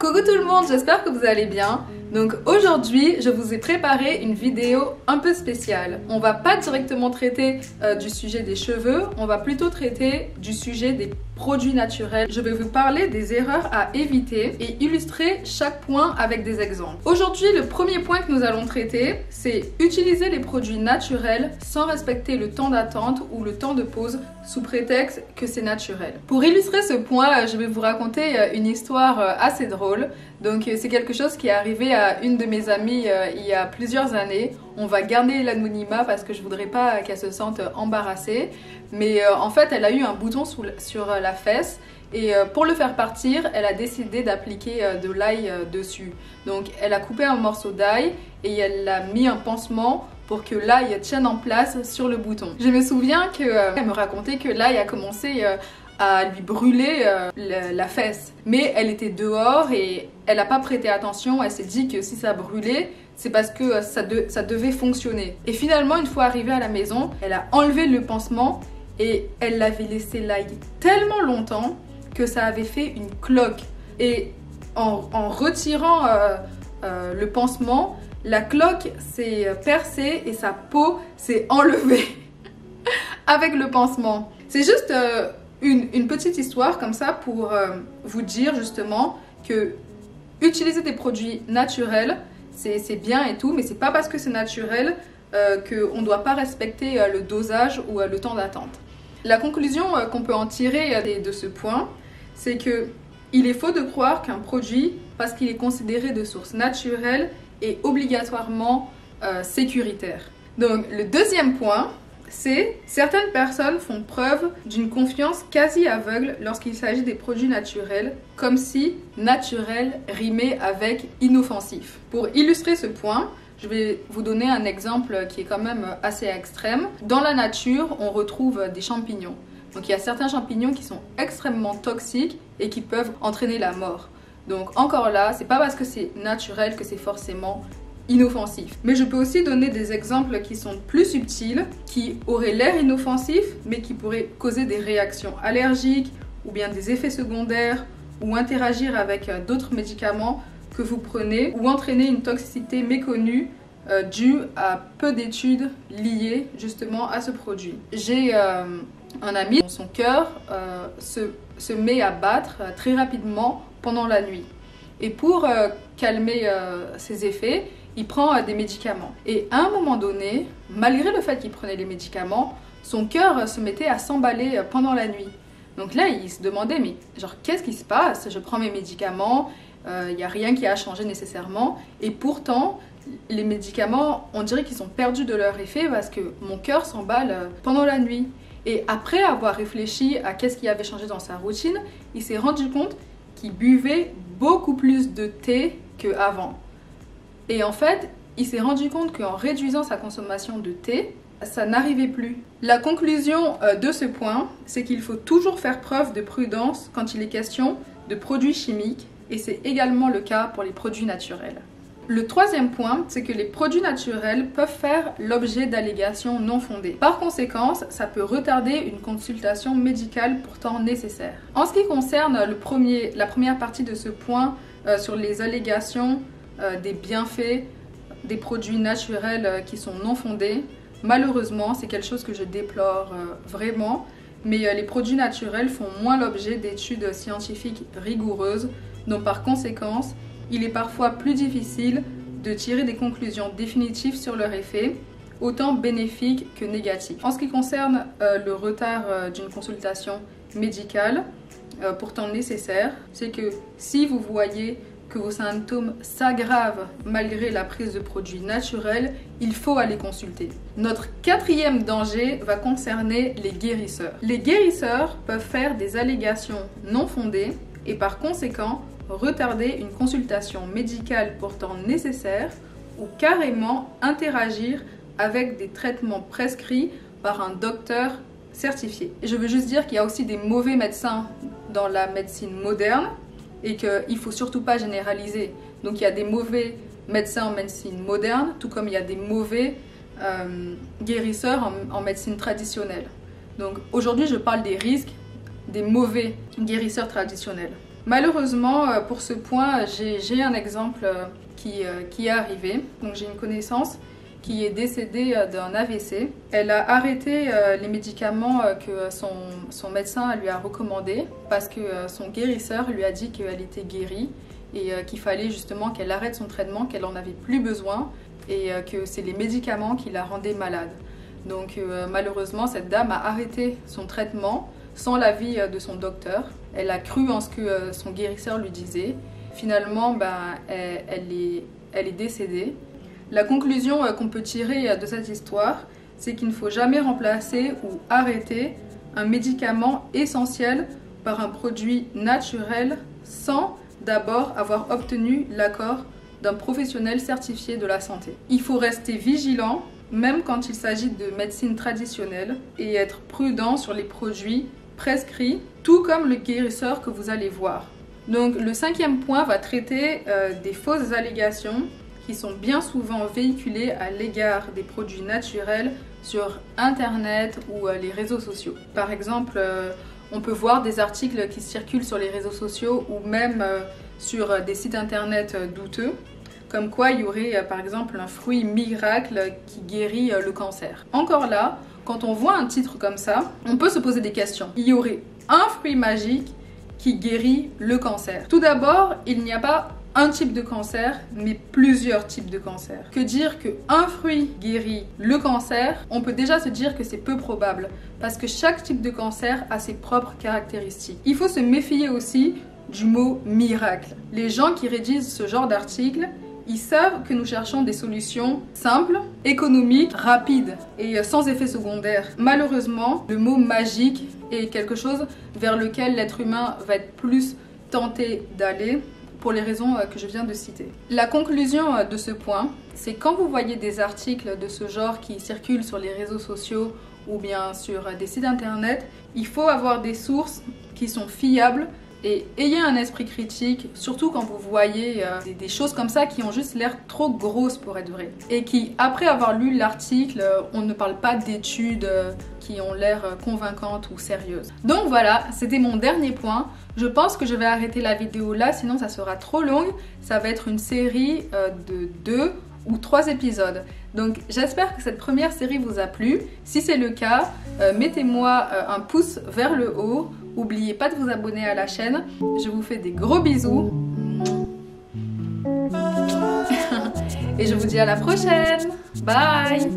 Coucou tout le monde, j'espère que vous allez bien. Donc aujourd'hui, je vous ai préparé une vidéo un peu spéciale. On va pas directement traiter du sujet des cheveux, on va plutôt traiter du sujet des produits naturels. Je vais vous parler des erreurs à éviter et illustrer chaque point avec des exemples. Aujourd'hui, le premier point que nous allons traiter, c'est utiliser les produits naturels sans respecter le temps d'attente ou le temps de pause sous prétexte que c'est naturel. Pour illustrer ce point, je vais vous raconter une histoire assez drôle. Donc c'est quelque chose qui est arrivé à une de mes amies il y a plusieurs années. On va garder l'anonymat parce que je voudrais pas qu'elle se sente embarrassée. Mais en fait, elle a eu un bouton sur la fesse et pour le faire partir, elle a décidé d'appliquer de l'ail dessus. Donc elle a coupé un morceau d'ail et elle a mis un pansement pour que l'ail tienne en place sur le bouton. Je me souviens qu'elle me racontait que l'ail a commencé à lui brûler la fesse. Mais elle était dehors et elle n'a pas prêté attention. Elle s'est dit que si ça brûlait, c'est parce que ça devait fonctionner. Et finalement, une fois arrivée à la maison, elle a enlevé le pansement et elle l'avait laissé l'ail tellement longtemps que ça avait fait une cloque. Et en retirant le pansement, la cloque s'est percée et sa peau s'est enlevée avec le pansement. C'est juste une petite histoire comme ça pour vous dire justement que utiliser des produits naturels, c'est bien et tout, mais c'est pas parce que c'est naturel qu'on ne doit pas respecter le dosage ou le temps d'attente. La conclusion qu'on peut en tirer de ce point, c'est que il est faux de croire qu'un produit, parce qu'il est considéré de source naturelle, est obligatoirement sécuritaire. Donc le deuxième point, c'est certaines personnes font preuve d'une confiance quasi aveugle lorsqu'il s'agit des produits naturels, comme si naturel rimait avec inoffensif. Pour illustrer ce point, je vais vous donner un exemple qui est quand même assez extrême. Dans la nature, on retrouve des champignons. Donc il y a certains champignons qui sont extrêmement toxiques et qui peuvent entraîner la mort. Donc encore là, c'est pas parce que c'est naturel que c'est forcément inoffensif. Mais je peux aussi donner des exemples qui sont plus subtils, qui auraient l'air inoffensifs, mais qui pourraient causer des réactions allergiques ou bien des effets secondaires ou interagir avec d'autres médicaments que vous prenez ou entraîner une toxicité méconnue due à peu d'études liées justement à ce produit. J'ai un ami dont son cœur se met à battre très rapidement pendant la nuit. Et pour calmer ses effets, il prend des médicaments. Et à un moment donné, malgré le fait qu'il prenait les médicaments, son cœur se mettait à s'emballer pendant la nuit. Donc là, il se demandait, mais genre, qu'est-ce qui se passe? Je prends mes médicaments, il n'y a rien qui a changé nécessairement. Et pourtant, les médicaments, on dirait qu'ils ont perdu de leur effet parce que mon cœur s'emballe pendant la nuit. Et après avoir réfléchi à qu'est-ce qui avait changé dans sa routine, il s'est rendu compte qu'il buvait beaucoup plus de thé qu'avant. Et en fait, il s'est rendu compte qu'en réduisant sa consommation de thé, ça n'arrivait plus. La conclusion de ce point, c'est qu'il faut toujours faire preuve de prudence quand il est question de produits chimiques, et c'est également le cas pour les produits naturels. Le troisième point, c'est que les produits naturels peuvent faire l'objet d'allégations non fondées. Par conséquent, ça peut retarder une consultation médicale pourtant nécessaire. En ce qui concerne la première partie de ce point sur les allégations des bienfaits des produits naturels qui sont non fondés, malheureusement, c'est quelque chose que je déplore vraiment, mais les produits naturels font moins l'objet d'études scientifiques rigoureuses, donc par conséquent, il est parfois plus difficile de tirer des conclusions définitives sur leur effet, autant bénéfiques que négatifs. En ce qui concerne le retard d'une consultation médicale, pourtant nécessaire, c'est que si vous voyez que vos symptômes s'aggravent malgré la prise de produits naturels, il faut aller consulter. Notre quatrième danger va concerner les guérisseurs. Les guérisseurs peuvent faire des allégations non fondées et par conséquent retarder une consultation médicale pourtant nécessaire ou carrément interagir avec des traitements prescrits par un docteur certifié. Et je veux juste dire qu'il y a aussi des mauvais médecins dans la médecine moderne et qu'il ne faut surtout pas généraliser. Donc il y a des mauvais médecins en médecine moderne, tout comme il y a des mauvais guérisseurs en médecine traditionnelle. Donc aujourd'hui je parle des risques des mauvais guérisseurs traditionnels. Malheureusement, pour ce point, j'ai un exemple qui est arrivé. Donc j'ai une connaissance qui est décédée d'un AVC. Elle a arrêté les médicaments que son médecin lui a recommandés parce que son guérisseur lui a dit qu'elle était guérie et qu'il fallait justement qu'elle arrête son traitement, qu'elle en avait plus besoin et que c'est les médicaments qui la rendaient malade. Donc malheureusement, cette dame a arrêté son traitement sans l'avis de son docteur. Elle a cru en ce que son guérisseur lui disait. Finalement, elle est décédée. La conclusion qu'on peut tirer de cette histoire, c'est qu'il ne faut jamais remplacer ou arrêter un médicament essentiel par un produit naturel sans d'abord avoir obtenu l'accord d'un professionnel certifié de la santé. Il faut rester vigilant, même quand il s'agit de médecine traditionnelle, et être prudent sur les produits prescrits, tout comme le guérisseur que vous allez voir. Donc le 5e point va traiter des fausses allégations qui sont bien souvent véhiculées à l'égard des produits naturels sur Internet ou les réseaux sociaux. Par exemple, on peut voir des articles qui circulent sur les réseaux sociaux ou même sur des sites Internet douteux, comme quoi il y aurait par exemple un fruit miracle qui guérit le cancer. Encore là, quand on voit un titre comme ça, on peut se poser des questions. Il y aurait un fruit magique qui guérit le cancer. Tout d'abord, il n'y a pas un type de cancer, mais plusieurs types de cancer. Que dire qu'un fruit guérit le cancer, on peut déjà se dire que c'est peu probable, parce que chaque type de cancer a ses propres caractéristiques. Il faut se méfier aussi du mot miracle. Les gens qui rédigent ce genre d'articles, ils savent que nous cherchons des solutions simples, économiques, rapides et sans effet secondaire. Malheureusement, le mot magique est quelque chose vers lequel l'être humain va être plus tenté d'aller pour les raisons que je viens de citer. La conclusion de ce point, c'est quand vous voyez des articles de ce genre qui circulent sur les réseaux sociaux ou bien sur des sites internet, il faut avoir des sources qui sont fiables et ayez un esprit critique, surtout quand vous voyez des choses comme ça qui ont juste l'air trop grosses pour être vraies. Et qui, après avoir lu l'article, on ne parle pas d'études qui ont l'air convaincantes ou sérieuses. Donc voilà, c'était mon dernier point. Je pense que je vais arrêter la vidéo là, sinon ça sera trop long. Ça va être une série de 2 ou 3 épisodes. Donc j'espère que cette première série vous a plu. Si c'est le cas, mettez-moi un pouce vers le haut. N'oubliez pas de vous abonner à la chaîne. Je vous fais des gros bisous. Et je vous dis à la prochaine. Bye!